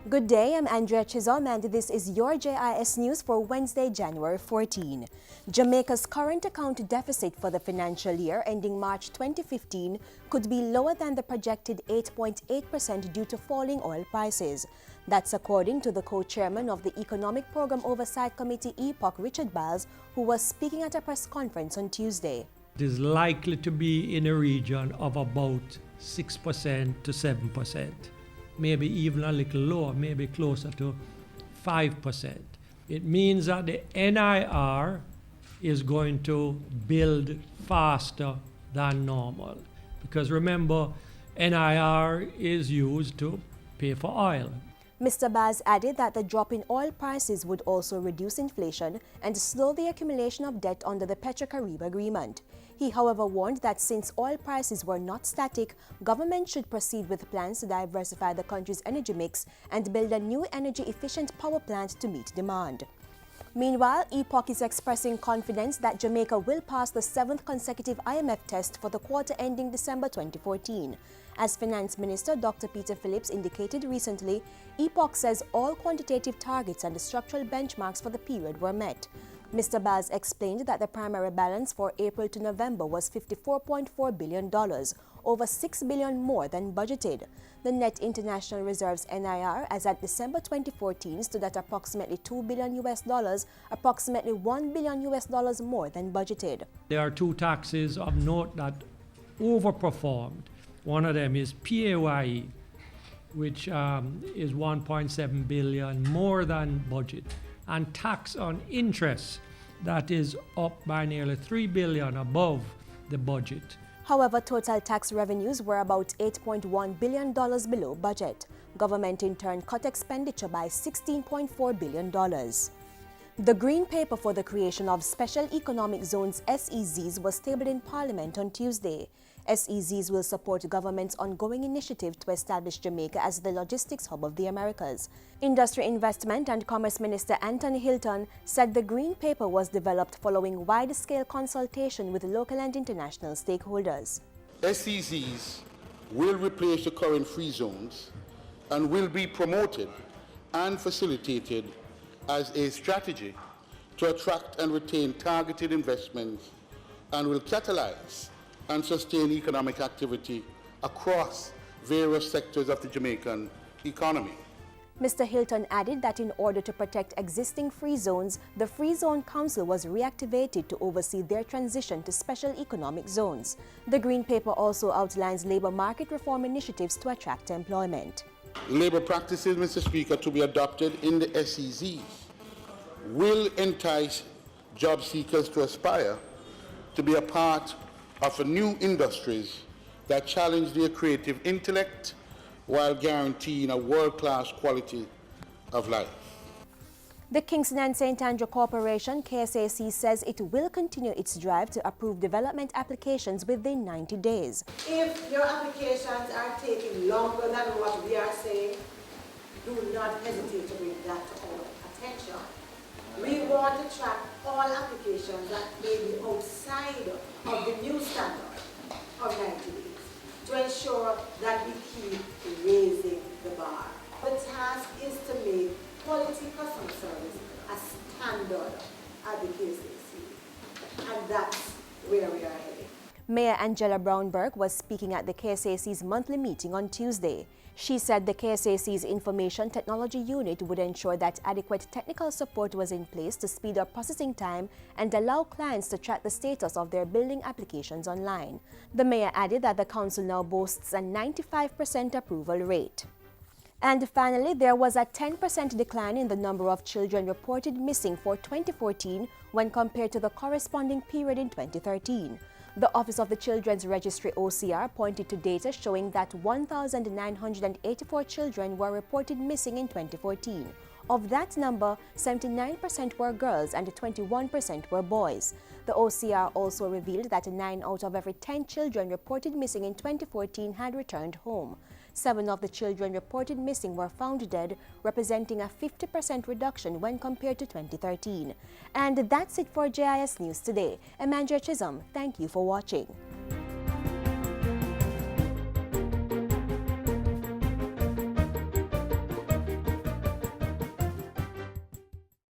Good day, I'm Andrea Chisholm and this is your JIS News for Wednesday, January 14. Jamaica's current account deficit for the financial year ending March 2015 could be lower than the projected 8.8% due to falling oil prices. That's according to the co-chairman of the Economic Program Oversight Committee EPOC, Richard Biles, who was speaking at a press conference on Tuesday. It is likely to be in a region of about 6% to 7%. Maybe even a little lower, maybe closer to 5%. It means that the NIR is going to build faster than normal. Because remember, NIR is used to pay for oil. Mr. Baz added that the drop in oil prices would also reduce inflation and slow the accumulation of debt under the Petro-Carib Agreement. He, however, warned that since oil prices were not static, government should proceed with plans to diversify the country's energy mix and build a new energy-efficient power plant to meet demand. Meanwhile, EPOC is expressing confidence that Jamaica will pass the 7th consecutive IMF test for the quarter ending December 2014. As Finance Minister Dr. Peter Phillips indicated recently, EPOC says all quantitative targets and the structural benchmarks for the period were met. Mr. Baz explained that the primary balance for April to November was $54.4 billion, over $6 billion more than budgeted. The net international reserves NIR as at December 2014 stood at approximately $2 billion, approximately $1 billion more than budgeted. There are two taxes of note that overperformed. One of them is PAYE, which is $1.7 billion more than budget, and tax on interest that is up by nearly $3 billion above the budget. However, total tax revenues were about $8.1 billion below budget. Government in turn cut expenditure by $16.4 billion. The Green Paper for the creation of Special Economic Zones SEZ'S was tabled in Parliament on Tuesday. SEZ'S will support government's ongoing initiative to establish Jamaica as the logistics hub of the Americas. Industry, Investment and Commerce Minister Anthony Hilton said the Green Paper was developed following wide-scale consultation with local and international stakeholders. SEZ'S will replace the current free zones and will be promoted and facilitated as a strategy to attract and retain targeted investments and will catalyze and sustain economic activity across various sectors of the Jamaican economy. Mr. Hilton added that in order to protect existing free zones, the Free Zone Council was reactivated to oversee their transition to special economic zones. The Green Paper also outlines labor market reform initiatives to attract employment. Labor practices, Mr. Speaker, to be adopted in the SEZ'S will entice job seekers to aspire to be a part of new industries that challenge their creative intellect while guaranteeing a world-class quality of life. The Kingston and St. Andrew Corporation, KSAC, says it will continue its drive to approve development applications within 90 days. If your applications are taking longer than what we are saying, do not hesitate to bring that to our attention. We want to track all applications that may be outside of the new standard of 90 days to ensure that we keep raising the bar. The task is to make quality customer service a standard at the KSAC, and that's where we are heading. Mayor Angela Brownberg was speaking at the KSAC's monthly meeting on Tuesday. She said the KSAC's Information Technology Unit would ensure that adequate technical support was in place to speed up processing time and allow clients to track the status of their building applications online. The mayor added that the council now boasts a 95% approval rate. And finally, there was a 10% decline in the number of children reported missing for 2014 when compared to the corresponding period in 2013. The Office of the Children's Registry OCR pointed to data showing that 1,984 children were reported missing in 2014. Of that number, 79% were girls and 21% were boys. The OCR also revealed that 9 out of every 10 children reported missing in 2014 had returned home. 7 of the children reported missing were found dead, representing a 50% reduction when compared to 2013. And that's it for JIS News today. I'm Andrea Chisholm. Thank you for watching.